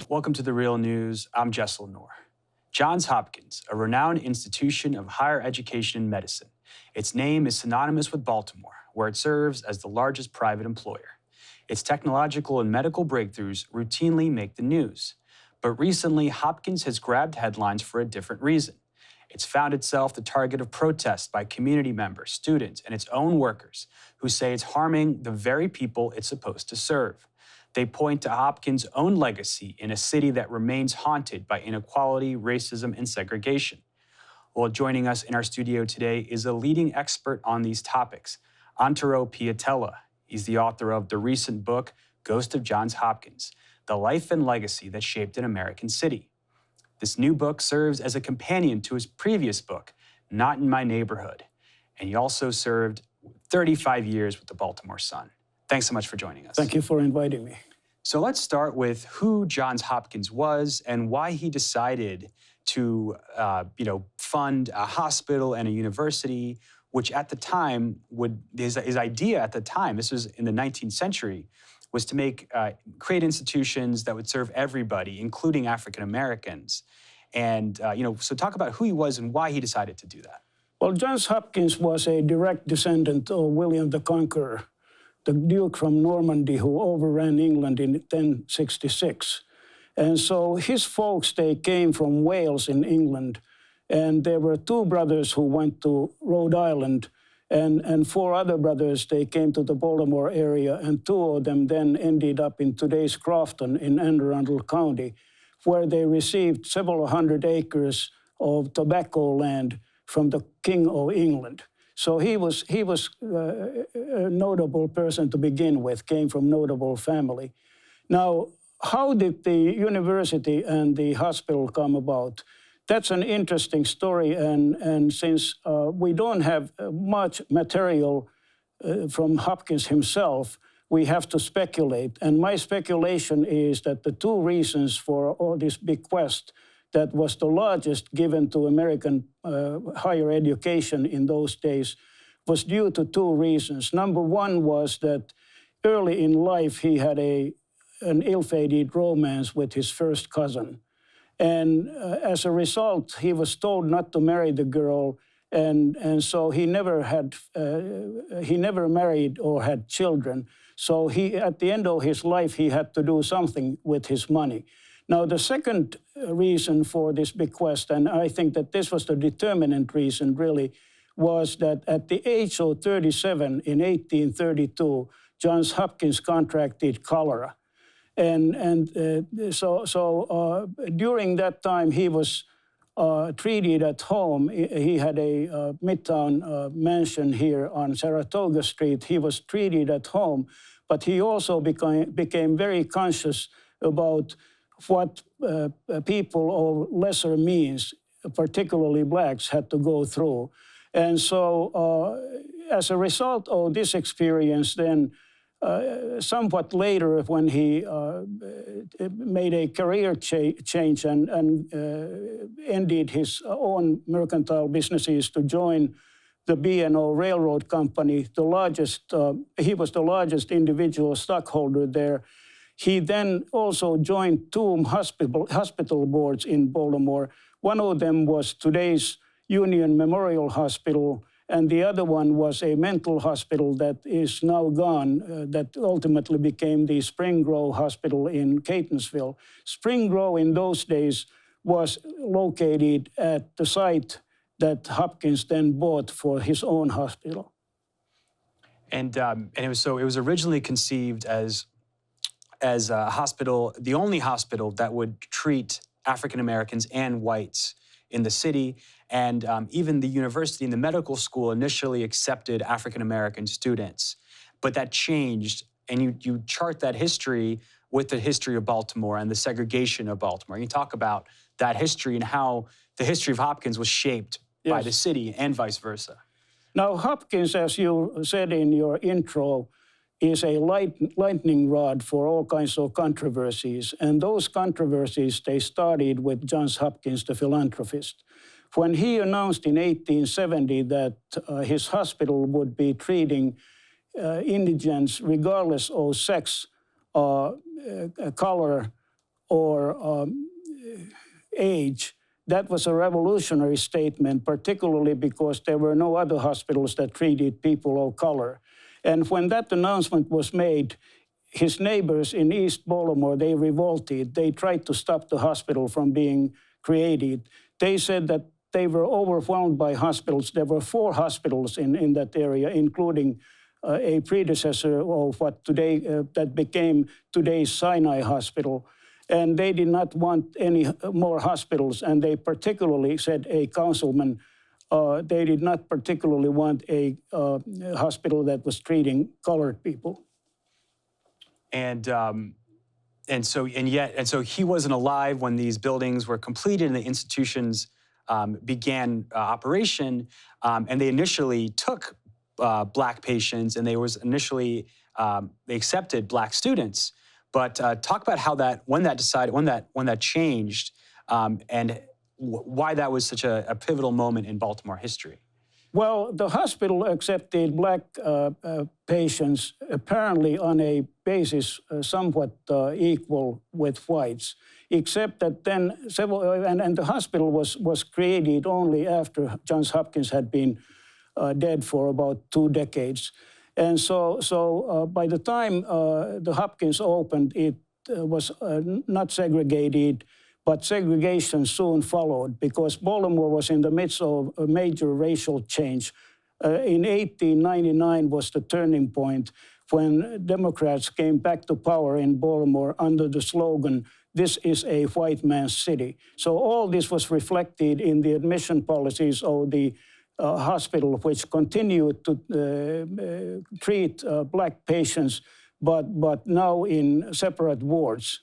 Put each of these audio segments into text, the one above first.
Welcome to The Real News. I'm Jessel Noor. Johns Hopkins, a renowned institution of higher education and medicine. Its name is synonymous with Baltimore, where it serves as the largest private employer. Its technological and medical breakthroughs routinely make the news. But recently, Hopkins has grabbed headlines for a different reason. It's found itself the target of protests by community members, students, and its own workers who say it's harming the very people it's supposed to serve. They point to Hopkins' own legacy in a city that remains haunted by inequality, racism, and segregation. Well, joining us in our studio today is a leading expert on these topics, Antero Pietila. He's the author of the recent book, Ghosts of Johns Hopkins, The Life and Legacy That Shaped an American City. This new book serves as a companion to his previous book, Not in My Neighborhood. And he also served 35 years with the Baltimore Sun. Thanks so much for joining us. Thank you for inviting me. So let's start with who Johns Hopkins was and why he decided to fund a hospital and a university, which at the time his idea at the time, this was in the 19th century, was to create institutions that would serve everybody, including African Americans. And so talk about who he was and why he decided to do that. Well, Johns Hopkins was a direct descendant of William the Conqueror, the Duke from Normandy who overran England in 1066. And so his folks, they came from Wales in England, and there were two brothers who went to Rhode Island, and four other brothers, they came to the Baltimore area, and two of them then ended up in today's Crofton in Anne Arundel County, where they received several hundred acres of tobacco land from the King of England. So he was a notable person to begin with, came from notable family. Now, how did the university and the hospital come about? That's an interesting story, and since we don't have much material from Hopkins himself, we have to speculate. And my speculation is that the two reasons for all this bequest that was the largest given to American higher education in those days was due to two reasons. Number one was that early in life he had an ill-fated romance with his first cousin. And as a result, he was told not to marry the girl, and so he never married or had children. So at the end of his life, he had to do something with his money. Now, the second reason for this bequest, and I think that this was the determinant reason really, was that at the age of 37 in 1832, Johns Hopkins contracted cholera. So during that time, he was treated at home. He had a Midtown mansion here on Saratoga Street. He was treated at home, but he also became very conscious about what people of lesser means, particularly blacks, had to go through. And so as a result of this experience, then somewhat later when he made a career change and ended his own mercantile businesses to join the B&O Railroad Company, he was the largest individual stockholder there. He then also joined two hospital boards in Baltimore. One of them was today's Union Memorial Hospital, and the other one was a mental hospital that is now gone, that ultimately became the Spring Grove Hospital in Catonsville. Spring Grove in those days was located at the site that Hopkins then bought for his own hospital. And it was originally conceived as a hospital, the only hospital that would treat African Americans and whites in the city. And even the university and the medical school initially accepted African American students. But that changed, and you chart that history with the history of Baltimore and the segregation of Baltimore. You talk about that history and how the history of Hopkins was shaped by the city and vice versa. Now, Hopkins, as you said in your intro, is a lightning rod for all kinds of controversies. And those controversies, they started with Johns Hopkins, the philanthropist. When he announced in 1870 that his hospital would be treating indigents regardless of sex, color, or age, that was a revolutionary statement, particularly because there were no other hospitals that treated people of color. And when that announcement was made, his neighbors in East Baltimore, they revolted. They tried to stop the hospital from being created. They said that they were overwhelmed by hospitals. There were 4 hospitals in that area, including a predecessor of what today, that became today's Sinai Hospital. And they did not want any more hospitals, and they particularly said, a councilman, they did not particularly want a hospital that was treating colored people. And so he wasn't alive when these buildings were completed and the institutions began operation. And they initially took Black patients, and they accepted Black students. But talk about how when that changed, and why that was such a pivotal moment in Baltimore history. Well, the hospital accepted Black patients apparently on a basis somewhat equal with whites, except that then and the hospital was created only after Johns Hopkins had been dead for about 2 decades. And so by the time the Hopkins opened, it was not segregated, but segregation soon followed because Baltimore was in the midst of a major racial change. In 1899 was the turning point when Democrats came back to power in Baltimore under the slogan, "This is a white man's city." So all this was reflected in the admission policies of the hospital, which continued to treat Black patients, but now in separate wards.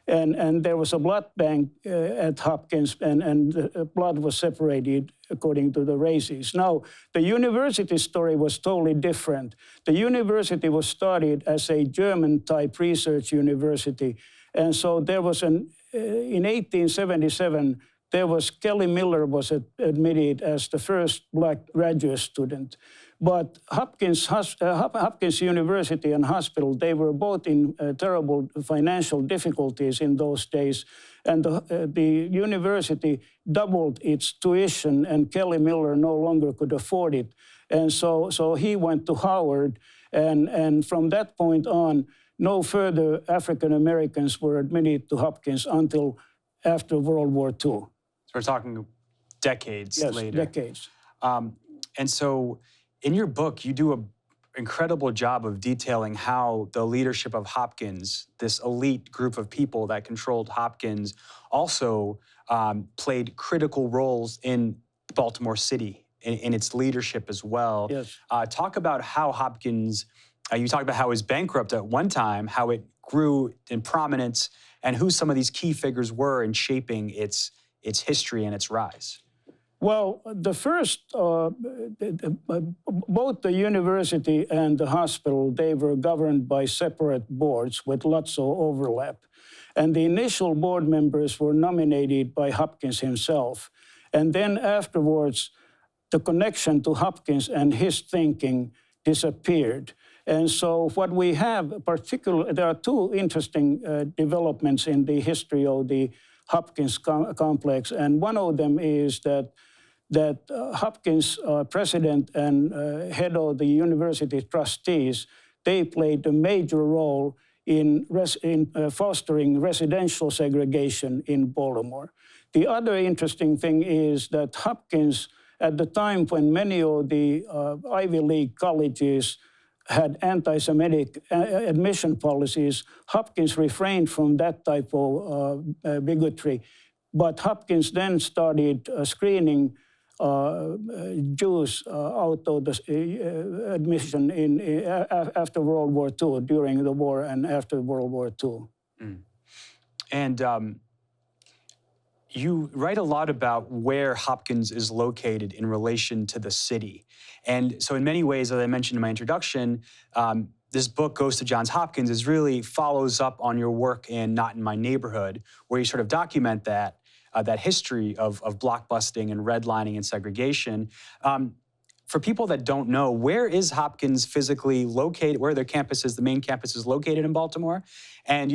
And there was a blood bank at Hopkins, and blood was separated according to the races. Now, the university story was totally different. The university was started as a German-type research university. And so there was in 1877, Kelly Miller was admitted as the first Black graduate student. But Hopkins University and hospital, they were both in terrible financial difficulties in those days. And the university doubled its tuition, and Kelly Miller no longer could afford it. And so he went to Howard, and from that point on, no further African Americans were admitted to Hopkins until after World War II. We're talking decades later. Yes, decades. And so in your book, you do an incredible job of detailing how the leadership of Hopkins, this elite group of people that controlled Hopkins, also played critical roles in Baltimore City, in its leadership as well. Yes. Talk about how Hopkins, you talked about how it was bankrupt at one time, how it grew in prominence, and who some of these key figures were in shaping its history and its rise. Well, the first, both the university and the hospital, they were governed by separate boards with lots of overlap. And the initial board members were nominated by Hopkins himself. And then afterwards, the connection to Hopkins and his thinking disappeared. And so what we have, there are 2 interesting developments in the history of the Hopkins complex. And one of them is that Hopkins president and head of the university trustees, they played a major role in fostering residential segregation in Baltimore. The other interesting thing is that Hopkins, at the time when many of the Ivy League colleges had anti-Semitic admission policies, Hopkins refrained from that type of bigotry. But Hopkins then started screening Jews out of the admission after World War II, during the war and after World War II. Mm. And you write a lot about where Hopkins is located in relation to the city. And so in many ways, as I mentioned in my introduction, this book, Ghosts of Johns Hopkins, really follows up on your work in Not in My Neighborhood, where you sort of document that history of blockbusting and redlining and segregation. For people that don't know, where is Hopkins physically located? Where are their campuses, the main campus is located in Baltimore? And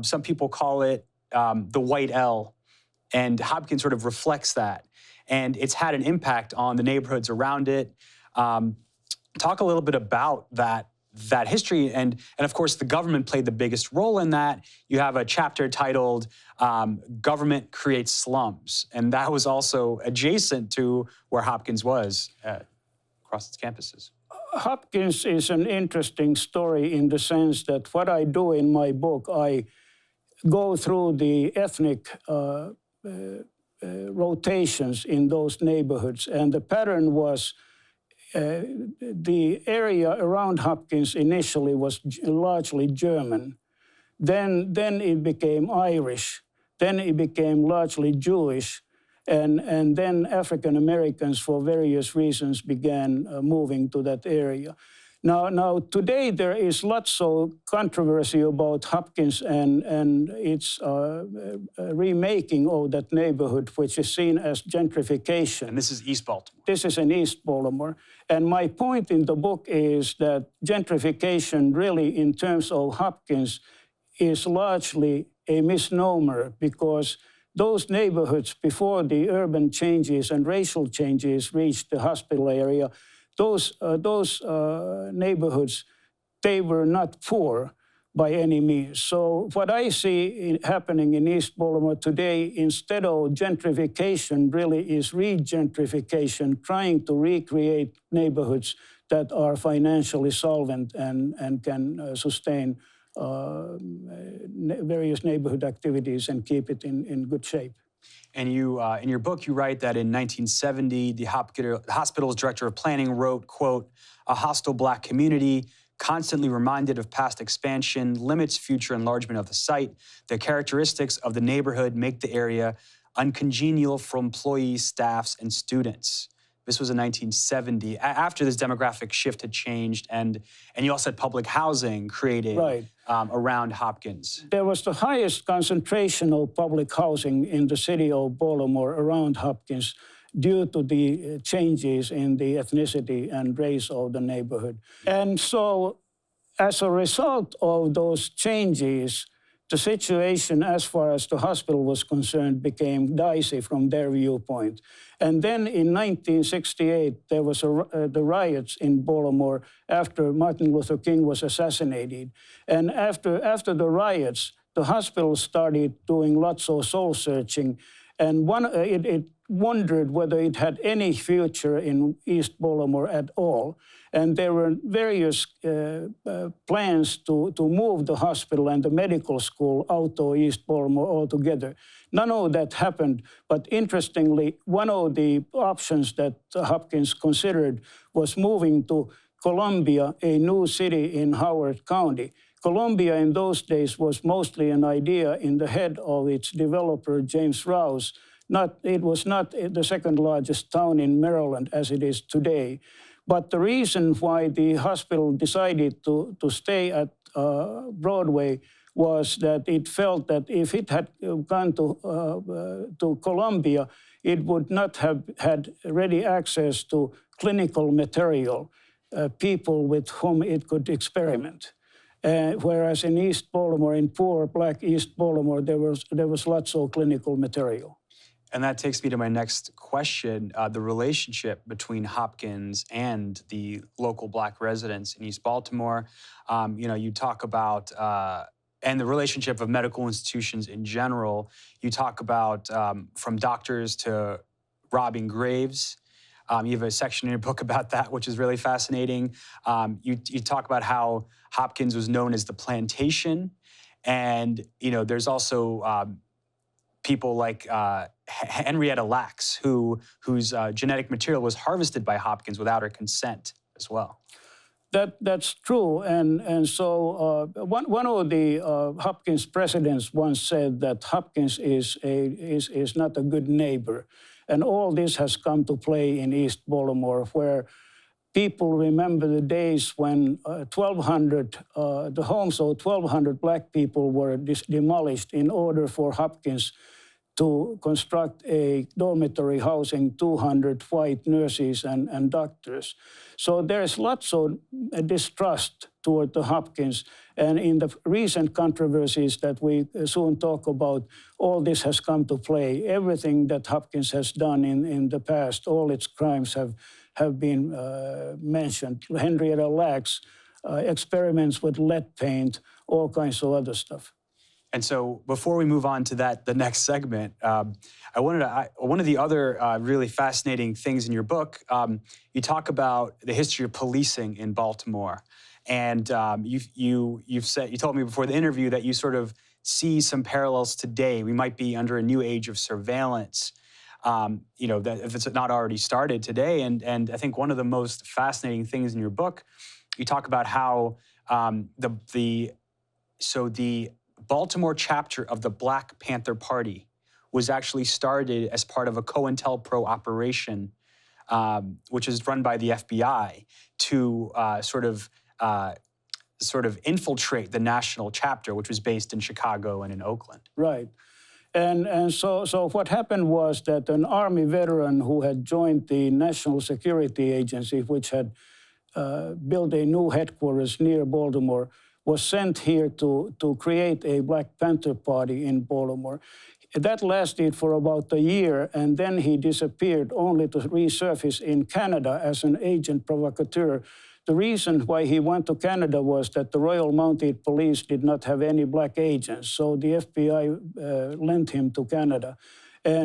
some people call it the white L, and Hopkins sort of reflects that. And it's had an impact on the neighborhoods around it. Talk a little bit about that history, and of course the government played the biggest role in that. You have a chapter titled "Government Creates Slums," and that was also adjacent to where Hopkins was across its campuses. Hopkins is an interesting story in the sense that what I do in my book, I go through the ethnic rotations in those neighborhoods, and the pattern was the area around Hopkins initially was largely German. Then it became Irish. Then it became largely Jewish. And then African Americans, for various reasons, began moving to that area. Now today there is lots of controversy about Hopkins and its remaking of that neighborhood, which is seen as gentrification. And this is East Baltimore. This is in East Baltimore. And my point in the book is that gentrification really, in terms of Hopkins, is largely a misnomer, because those neighborhoods before the urban changes and racial changes reached the hospital area, those neighborhoods, they were not poor by any means. So what I see happening in East Baltimore today, instead of gentrification, really is regentrification, trying to recreate neighborhoods that are financially solvent and can sustain various neighborhood activities and keep it in good shape. And you, in your book, you write that in 1970, the hospital's director of planning wrote, quote, "A hostile Black community, constantly reminded of past expansion, limits future enlargement of the site. The characteristics of the neighborhood make the area uncongenial for employees, staffs, and students." This was in 1970, after this demographic shift had changed, and you also had public housing created around Hopkins. There was the highest concentration of public housing in the city of Baltimore around Hopkins due to the changes in the ethnicity and race of the neighborhood. And so, as a result of those changes, the situation as far as the hospital was concerned became dicey from their viewpoint. And then in 1968, there was the riots in Baltimore after Martin Luther King was assassinated. And after the riots, the hospital started doing lots of soul searching. And it wondered whether it had any future in East Baltimore at all. And there were various plans to move the hospital and the medical school out of East Baltimore altogether. None of that happened, but interestingly, one of the options that Hopkins considered was moving to Columbia, a new city in Howard County. Columbia in those days was mostly an idea in the head of its developer, James Rouse. It was not the second largest town in Maryland as it is today. But the reason why the hospital decided to stay at Broadway was that it felt that if it had gone to Columbia, it would not have had ready access to clinical material, people with whom it could experiment. Whereas in East Baltimore, in poor Black East Baltimore, there was lots of clinical material. And that takes me to my next question, the relationship between Hopkins and the local Black residents in East Baltimore. You talk about, and the relationship of medical institutions in general. You talk about from doctors to robbing graves. You have a section in your book about that, which is really fascinating. You talk about how Hopkins was known as the plantation. And, there's also people like Henrietta Lacks, whose genetic material was harvested by Hopkins without her consent as well. That's true, and so one of the Hopkins presidents once said that Hopkins is not a good neighbor, and all this has come to play in East Baltimore, where people remember the days when the homes of 1,200 Black people were demolished in order for Hopkins to construct a dormitory housing 200 white nurses and doctors. So there's lots of distrust toward the Hopkins. And in the recent controversies that we soon talk about, all this has come to play. Everything that Hopkins has done in the past, all its crimes have been mentioned. Henrietta Lacks, experiments with lead paint, all kinds of other stuff. And so before we move on to the next segment, one of the other really fascinating things in your book, you talk about the history of policing in Baltimore. And you told me before the interview that you sort of see some parallels today. We might be under a new age of surveillance, that if it's not already started today. And I think one of the most fascinating things in your book, you talk about how the Baltimore chapter of the Black Panther Party was actually started as part of a COINTELPRO operation, which is run by the FBI, to sort of infiltrate the national chapter, which was based in Chicago and in Oakland. Right. And so what happened was that an Army veteran who had joined the National Security Agency, which had built a new headquarters near Baltimore, was sent here to create a Black Panther Party in Baltimore. That lasted for about a year, and then he disappeared, only to resurface in Canada as an agent provocateur. The reason why he went to Canada was that the Royal Mounted Police did not have any Black agents, so the FBI lent him to Canada. But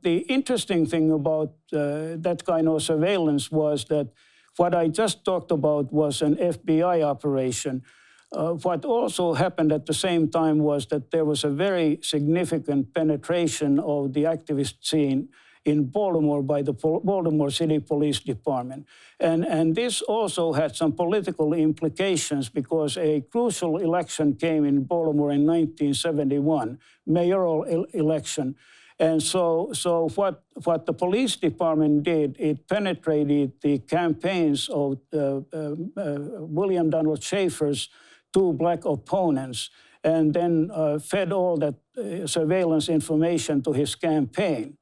the interesting thing about that kind of surveillance was that what I just talked about was an FBI operation. What also happened at the same time was that there was a very significant penetration of the activist scene in Baltimore by the Baltimore City Police Department. And this also had some political implications because a crucial election came in Baltimore in 1971, mayoral election. And so what the police department did, it penetrated the campaigns of William Donald Schaefer's two Black opponents, and then fed all that surveillance information to his campaign.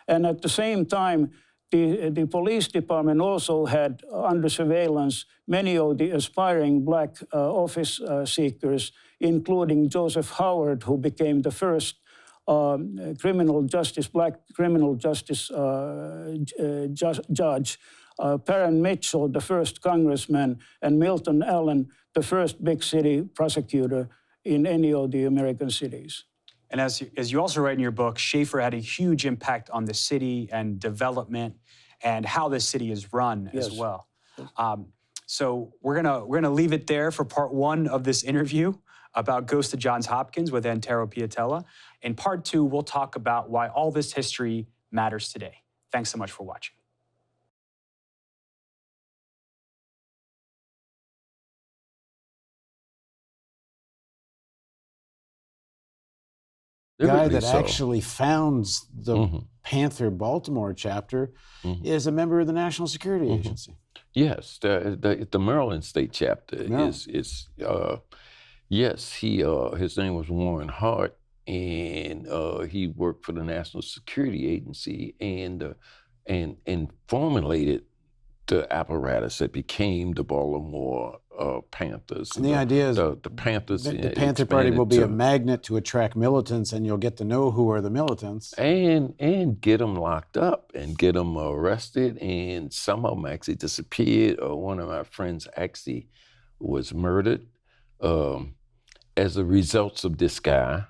And at the same time, the police department also had under surveillance many of the aspiring Black office seekers, including Joseph Howard, who became the first Black criminal justice judge, Perrin Mitchell, the first congressman, and Milton Allen, the first big city prosecutor in any of the American cities. And as you also write in your book, Schaefer had a huge impact on the city and development and how the city is run as well. So we're gonna leave it there for part one of this interview about Ghosts of Johns Hopkins with Antero Pietila. In part two, we'll talk about why all this history matters today. Thanks so much for watching. The guy that actually founds the Panther Baltimore chapter is a member of the National Security Agency. Yes, the Maryland State chapter is yes, his name was Warren Hart, and he worked for the National Security Agency and formulated the apparatus that became the Baltimore Panthers. And the idea is the Panthers. The Panther Party will be a magnet to attract militants, and you'll get to know who are the militants. And get them locked up and get them arrested, and some of them actually disappeared, or one of my friends actually was murdered as a result of this guy.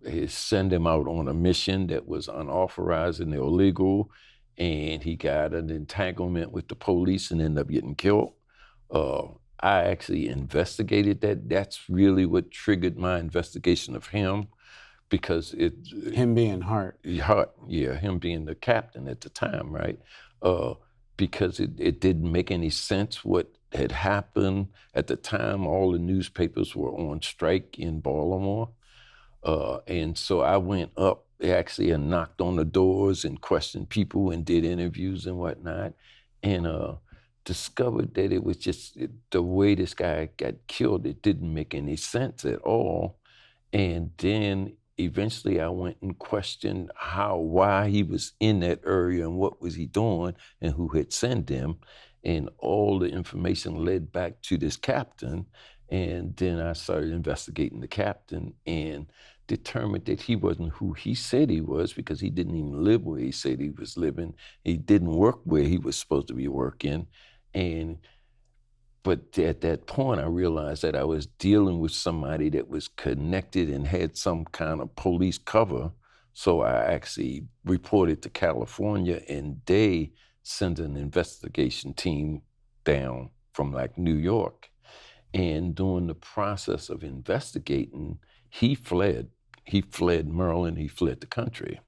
He sent him out on a mission that was unauthorized and illegal, and he got an entanglement with the police and ended up getting killed. I actually investigated that. That's really what triggered my investigation of him, because him being Hart, him being the captain at the time, right? Because it didn't make any sense what had happened at the time. All the newspapers were on strike in Baltimore, and so I went up actually and knocked on the doors and questioned people and did interviews and whatnot, and discovered that it was just the way this guy got killed. It didn't make any sense at all. And then eventually I went and questioned why he was in that area and what was he doing and who had sent him. And all the information led back to this captain. And then I started investigating the captain and determined that he wasn't who he said he was, because he didn't even live where he said he was living. He didn't work where he was supposed to be working. But at that point, I realized that I was dealing with somebody that was connected and had some kind of police cover. So I actually reported to California, and they sent an investigation team down from like New York. And during the process of investigating, he fled. He fled Maryland, he fled the country.